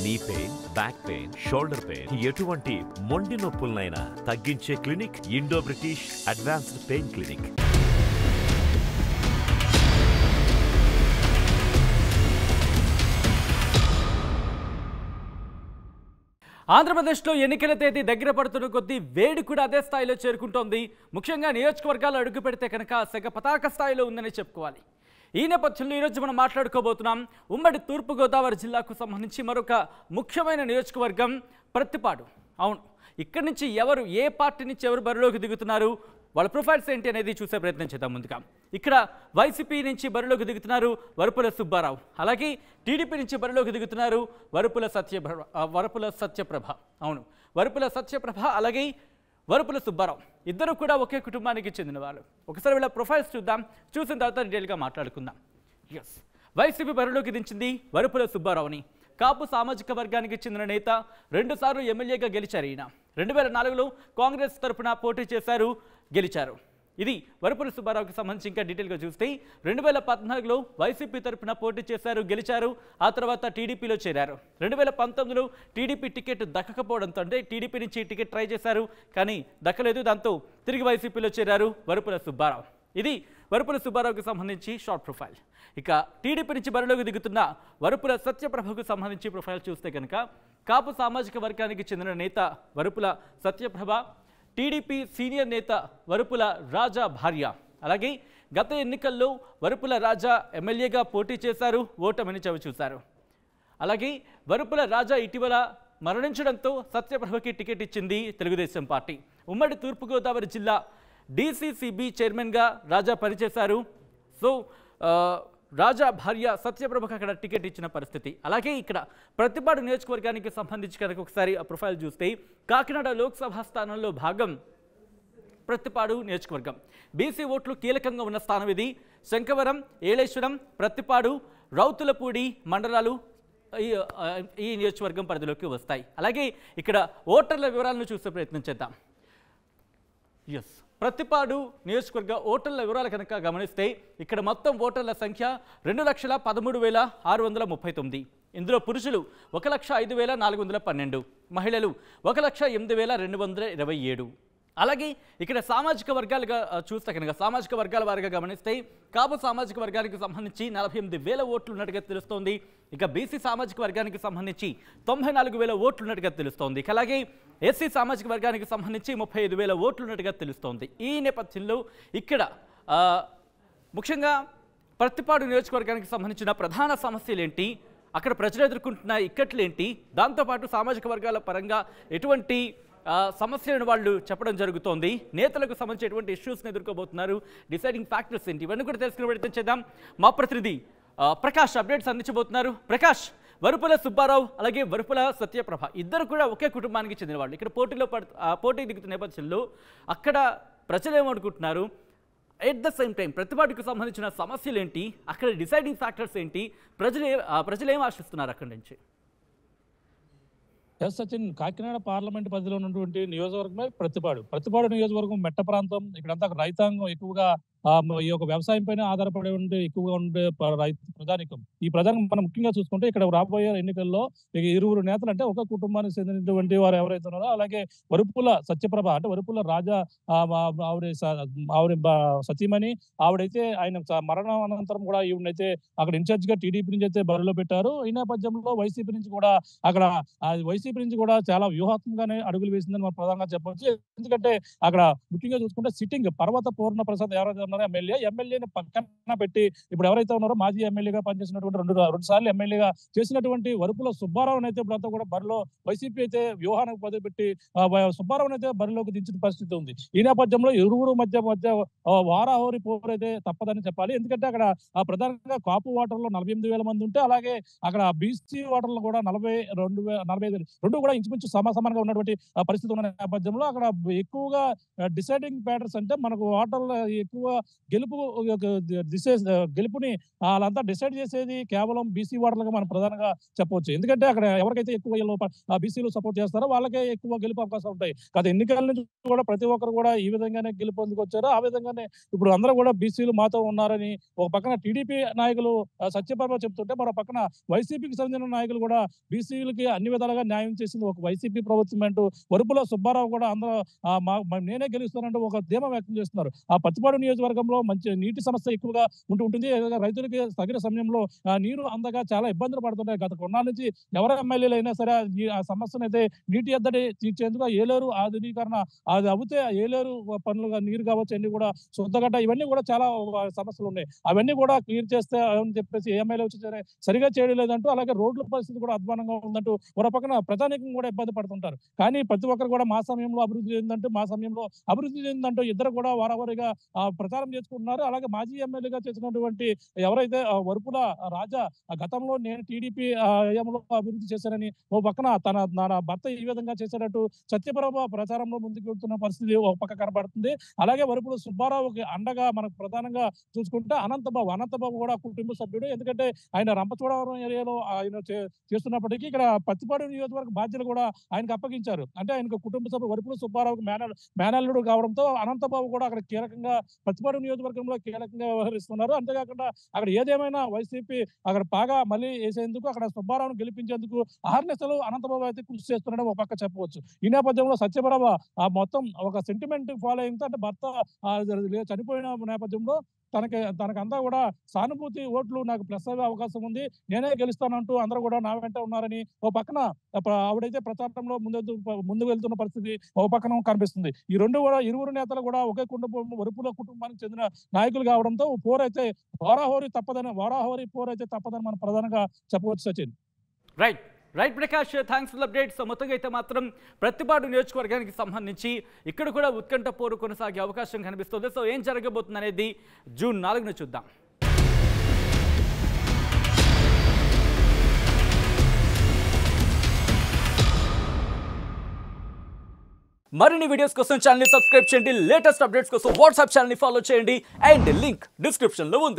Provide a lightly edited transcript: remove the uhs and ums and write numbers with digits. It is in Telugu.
Knee pain, back pain, shoulder pain, ఎటువంటి మొండి నొప్పులనైనా తగ్గించే clinic Indo British advanced pain clinic. ఆంధ్రప్రదేశ్లో ఎన్నికల తేదీ దగ్గర పడుతున్న కొద్దీ వేడి కూడా అదే స్థాయిలో చేరుకుంటోంది. ముఖ్యంగా నియోజకవర్గాలు అడుగు పెడితే కనుక సెగ పతాక స్థాయిలో ఉందని చెప్పుకోవాలి. ఈ నేపథ్యంలో ఈరోజు మనం మాట్లాడుకోబోతున్నాం ఉమ్మడి తూర్పుగోదావరి జిల్లాకు సంబంధించి మరొక ముఖ్యమైన నియోజకవర్గం ప్రత్తిపాడు. అవును, ఇక్కడి నుంచి ఎవరు ఏ పార్టీ నుంచి ఎవరు బరిలోకి దిగుతున్నారు, వాళ్ళ ప్రొఫైల్స్ ఏంటి అనేది చూసే ప్రయత్నం చేద్దాం. ముందుగా ఇక్కడ వైసీపీ నుంచి బరిలోకి దిగుతున్నారు వరుపుల సుబ్బారావు, అలాగే టీడీపీ నుంచి బరిలోకి దిగుతున్నారు వరుపుల సత్యప్రభ. అవును, వరుపుల సత్యప్రభ అలాగే వరుపుల సుబ్బారావు ఇద్దరు కూడా ఒకే కుటుంబానికి చెందిన వాళ్ళు. ఒకసారి వీళ్ళ ప్రొఫైల్స్ చూద్దాం, చూసిన తర్వాత డీటెయిల్గా మాట్లాడుకుందాం. ఎస్, వైసీపీ బరిలోకి దించింది వరుపుల సుబ్బారావుని. కాపు సామాజిక వర్గానికి చెందిన నేత, 2 సార్లు ఎమ్మెల్యేగా గెలిచారు. ఈయన 2004లో కాంగ్రెస్ తరఫున పోటీ చేశారు, గెలిచారు. ఇది వరుపుల సుబ్బారావుకి సంబంధించి ఇంకా డీటెయిల్గా చూస్తే 2014లో వైసీపీ తరఫున పోటీ చేశారు, గెలిచారు. ఆ తర్వాత టీడీపీలో చేరారు. 2019లో టీడీపీ టికెట్ దక్కకపోవడంతో, అంటే టీడీపీ నుంచి టికెట్ ట్రై చేశారు కానీ దక్కలేదు. దాంతో తిరిగి వైసీపీలో చేరారు వరుపుల సుబ్బారావు. ఇది వరుపుల సుబ్బారావుకి సంబంధించి షార్ట్ ప్రొఫైల్. ఇక టీడీపీ నుంచి బరిలోకి దిగుతున్న వరుపుల సత్యప్రభకు సంబంధించి ప్రొఫైల్ చూస్తే కనుక కాపు సామాజిక వర్గానికి చెందిన నేత వరుపుల సత్యప్రభ, టీడీపీ సీనియర్ నేత వరుపుల రాజా భార్య. అలాగే గత ఎన్నికల్లో వరుపుల రాజా ఎమ్మెల్యేగా పోటీ చేశారు, ఓటమిని చవిచూశారు. అలాగే వరుపుల రాజా ఇటీవల మరణించడంతో సత్యప్రభకి టికెట్ ఇచ్చింది తెలుగుదేశం పార్టీ. ఉమ్మడి తూర్పుగోదావరి జిల్లా డీసీసీబీ చైర్మన్గా రాజా పనిచేశారు. సో రాజా భార్య సత్యప్రభకు అక్కడ టికెట్ ఇచ్చిన పరిస్థితి. అలాగే ఇక్కడ ప్రత్తిపాడు నియోజకవర్గానికి సంబంధించి కనుక ఒకసారి ఆ ప్రొఫైల్ చూస్తే కాకినాడ లోక్సభ స్థానంలో భాగం ప్రత్తిపాడు నియోజకవర్గం. బీసీ ఓట్లు కీలకంగా ఉన్న స్థానం ఇది. శంకవరం, ఏలేశ్వరం, ప్రత్తిపాడు, రౌతులపూడి మండలాలు ఈ నియోజకవర్గం పరిధిలోకి వస్తాయి. అలాగే ఇక్కడ ఓటర్ల వివరాలను చూసే ప్రయత్నం చేద్దాం. ఎస్, ప్రత్తిపాడు నియోజకవర్గ ఓటర్ల వివరాలు కనుక గమనిస్తే ఇక్కడ మొత్తం ఓటర్ల సంఖ్య 2,13,639. ఇందులో పురుషులు 1,05,412, మహిళలు 1,08,227. అలాగే ఇక్కడ సామాజిక వర్గాలుగా చూస్తే కనుక సామాజిక వర్గాల వారిగా గమనిస్తే కాపు సామాజిక వర్గానికి సంబంధించి 48,000 ఓట్లు ఉన్నట్టుగా తెలుస్తోంది. ఇక బీసీ సామాజిక వర్గానికి సంబంధించి 94,000 ఓట్లు ఉన్నట్టుగా తెలుస్తోంది. అలాగే ఎస్సీ సామాజిక వర్గానికి సంబంధించి 35,000 ఓట్లు ఉన్నట్టుగా తెలుస్తోంది. ఈ నేపథ్యంలో ఇక్కడ ముఖ్యంగా ప్రత్తిపాడు నియోజకవర్గానికి సంబంధించిన ప్రధాన సమస్యలు ఏంటి, అక్కడ ప్రజలు ఎదుర్కొంటున్న ఇక్కట్లేంటి, దాంతోపాటు సామాజిక వర్గాల పరంగా ఎటువంటి సమస్యలను వాళ్ళు చెప్పడం జరుగుతోంది, నేతలకు సంబంధించి ఎటువంటి ఇష్యూస్ని ఎదుర్కోబోతున్నారు, డిసైడింగ్ ఫ్యాక్టర్స్ ఏంటి, ఇవన్నీ కూడా తెలుసుకునే ప్రయత్నం చేద్దాం. మా ప్రతినిధి ప్రకాష్ అప్డేట్స్ అందించబోతున్నారు. ప్రకాష్, వరుపుల సుబ్బారావు అలాగే వరుపుల సత్యప్రభ ఇద్దరు కూడా ఒకే కుటుంబానికి చెందిన వాళ్ళు. ఇక్కడ పోటీ దిగుతున్న నేపథ్యంలో అక్కడ ప్రజలు ఏమనుకుంటున్నారు, ఎట్ ద సేమ్ టైం ప్రతిపాటికి సంబంధించిన సమస్యలు ఏంటి, అక్కడ డిసైడింగ్ ఫ్యాక్టర్స్ ఏంటి, ప్రజలు ఏం ఆశిస్తున్నారు అక్కడి నుంచి? ఎస్ సచిన్, కాకినాడ పార్లమెంట్ పరిధిలో ఉన్నటువంటి నియోజకవర్గమే ప్రత్తిపాడు నియోజకవర్గం మెట్ట ప్రాంతం. ఇక్కడంతా రైతాంగం ఎక్కువగా ఈ యొక్క వ్యవసాయం పైన ఆధారపడి ఉండే ఎక్కువగా ఉండే ప్రజానికం. ఈ ప్రజానికం మనం ముఖ్యంగా చూసుకుంటే ఇక్కడ రాబోయే ఎన్నికల్లో ఇరువురు నేతలు, అంటే ఒక కుటుంబానికి చెందినటువంటి వారు ఎవరైతే ఉన్నారో, అలాగే వరుపుల సత్యప్రభ అంటే వరుపుల రాజా ఆవిడ సతీమణి, ఆవిడైతే ఆయన మరణం అనంతరం కూడా ఈవిడైతే అక్కడ ఇన్ఛార్జ్ గా టీడీపీ నుంచి అయితే బరిలో పెట్టారు. ఈ నేపథ్యంలో వైసీపీ నుంచి కూడా చాలా వ్యూహాత్మకంగానే అడుగులు వేసిందని మనం ప్రధానంగా చెప్పవచ్చు. ఎందుకంటే అక్కడ ముఖ్యంగా చూసుకుంటే సిట్టింగ్ పర్వత పూర్ణ ప్రసాద్ ఎవరైతే ఉన్నారో ఎమ్మెల్యేని పక్కన పెట్టి ఇప్పుడు ఎవరైతే ఉన్నారో మాజీ ఎమ్మెల్యేగా పనిచేసినటువంటి రెండు సార్లు ఎమ్మెల్యేగా చేసినటువంటి వరుపుల సుబ్బారావు అయితే ఇప్పుడు అంతా కూడా బరిలో వైసీపీ అయితే వ్యూహానికి మొదలుపెట్టి సుబ్బారావు అయితే బరిలోకి దించిన పరిస్థితి ఉంది. ఈ నేపథ్యంలో ఇరువురు మధ్య వారాహోరి పోరు అయితే తప్పదని చెప్పాలి. ఎందుకంటే అక్కడ ప్రధానంగా కాపు ఓటర్లు 48,000 మంది ఉంటే, అలాగే అక్కడ బీసీ ఓటర్లు కూడా 45,000 రెండు కూడా ఇంచుమించు సమానంగా ఉన్నటువంటి పరిస్థితి ఉన్న నేపథ్యంలో అక్కడ ఎక్కువగా డిసైడింగ్ ఫ్యాక్టర్స్ అంటే మనకు ఓటర్లు ఎక్కువ గెలుపుని వాళ్ళంతా డిసైడ్ చేసేది కేవలం బీసీ ఓటర్లుగా మనం ప్రధానంగా చెప్పవచ్చు. ఎందుకంటే అక్కడ ఎవరికైతే ఎక్కువ బీసీలు సపోర్ట్ చేస్తారో వాళ్ళకే ఎక్కువ గెలుపు అవకాశాలు ఉంటాయి. గత ఎన్నికల నుంచి కూడా ప్రతి ఒక్కరు కూడా ఈ విధంగానే గెలుపొందుకొచ్చారు. ఆ విధంగానే ఇప్పుడు అందరూ కూడా బీసీలు మాతో ఉన్నారని ఒక పక్కన టీడీపీ నాయకులు సత్యప్రభ చెప్తుంటే, మరో పక్కన వైసీపీకి చెందిన నాయకులు కూడా బీసీలకి అన్ని విధాలుగా న్యాయం చేసింది ఒక వైసీపీ ప్రభుత్వం అంటూ వరుపుల సుబ్బారావు కూడా అందరూ నేనే గెలుస్తానంటూ ఒక ధీమా వ్యక్తం చేస్తున్నారు. ఆ పత్తిపాడు నియోజకవర్గంలో మంచి నీటి సమస్య ఎక్కువగా ఉంటుంది. రైతులకి తగిన సమయంలో నీరు అందగా చాలా ఇబ్బందులు పడుతుంటాయి. గత కొన్నాళ్ళ నుంచి ఎవరు ఎమ్మెల్యేలు అయినా సరే ఆ సమస్యను అయితే నీటి ఎద్దడి తీర్చేందుకు ఏలేరు ఆధునీకరణ అది అవుతే ఏలేరు పనులుగా నీరు కావచ్చు, అన్ని కూడా శుద్ధగడ్డ ఇవన్నీ కూడా చాలా సమస్యలు ఉన్నాయి. అవన్నీ కూడా క్లియర్ చేస్తే అని చెప్పేసి ఏ ఎమ్మెల్యే వచ్చి సరిగా చేయడం లేదంటూ, అలాగే రోడ్ల పరిస్థితి కూడా అధ్వానంగా ఉందంటూ ఒక పక్కన ప్రజానీకం కూడా ఇబ్బంది పడుతుంటారు. కానీ ప్రతి ఒక్కరు కూడా మా సమయంలో అభివృద్ధి చెందిందంటూ ఇద్దరు కూడా వారవారిగా ప్రచారం చేసుకుంటున్నారు. అలాగే మాజీ ఎమ్మెల్యేగా చేసినటువంటి ఎవరైతే వరుపుల రాజా గతంలో నేను టీడీపీ హయాంలో అభివృద్ధి చేశానని ఓ పక్కన తన భర్త ఈ విధంగా చేశాడంటూ సత్యప్రభ ప్రచారంలో ముందుకు వెళ్తున్న పరిస్థితి ఒక పక్క కనబడుతుంది. అలాగే వరుపుల సుబ్బారావుకి అండగా మనకు ప్రధానంగా చూసుకుంటే అనంతబాబు కూడా కుటుంబ సభ్యుడు. ఎందుకంటే ఆయన రంపచోడవరం ఏరియాలో ఆయన చేస్తున్నప్పటికీ ఇక్కడ పత్తిపాడు నియోజకవర్గ బాధ్యతలు కూడా ఆయనకు అప్పగించారు. అంటే ఆయనకు కుటుంబ సభ్యుడు వరుపుల సుబ్బారావుకి మేనల్లుడు కావడంతో అనంతబాబు కూడా అక్కడ కీలకంగా పత్తిపాడు నియోజకవర్గంలో కీలకంగా వ్యవహరిస్తున్నారు. అంతేకాకుండా అక్కడ ఏదేమైనా వైసీపీ అక్కడ బాగా మళ్ళీ వేసేందుకు, అక్కడ సుబ్బారావును గెలిపించేందుకు అహర్నిశలు అనంతబాబు అయితే కృషి చేస్తున్నాడని ఒక పక్క చెప్పవచ్చు. ఈ నేపథ్యంలో సత్యప్రభ మొత్తం ఒక సెంటిమెంట్ ఫాలోయింగ్తో, అంటే భర్త చనిపోయిన నేపథ్యంలో తనకంతా కూడా సానుభూతి ఓట్లు నాకు ప్లస్ అయ్యే అవకాశం ఉంది, నేనే గెలుస్తానంటూ అందరూ కూడా నా వెంట ఉన్నారని ఓ పక్కన ఆవిడైతే ప్రచారంలో ముందు వెళ్తున్న పరిస్థితి ఓ పక్కన కనిపిస్తుంది. ఈ ఇరువురు నేతలు కూడా ఒకే వరుపుల కుటుంబానికి చెందిన నాయకులు కావడంతో వారాహోరీ పోరైతే తప్పదని మనం ప్రధానంగా చెప్పవచ్చు. Sachin. Right Prakash, thanks for updates. మొత్తంగా అయితే మాత్రం ప్రతిపాడు నియోజకవర్గానికి సంబంధించి ఇక్కడ కూడా ఉత్కంఠ పోరు కొనసాగే అవకాశం కనిపిస్తుంది. సో ఏం జరగబోతుంది అనేది జూన్ 4న చూద్దాం. మరిన్ని వీడియోస్ కోసం ఛానల్ సబ్స్క్రైబ్ చేయండి. లేటెస్ట్ అప్డేట్స్ కోసం వాట్సాప్ ఛానల్ ఫాలో చేయండి. అండ్ లింక్ డిస్క్రిప్షన్లో ఉంది.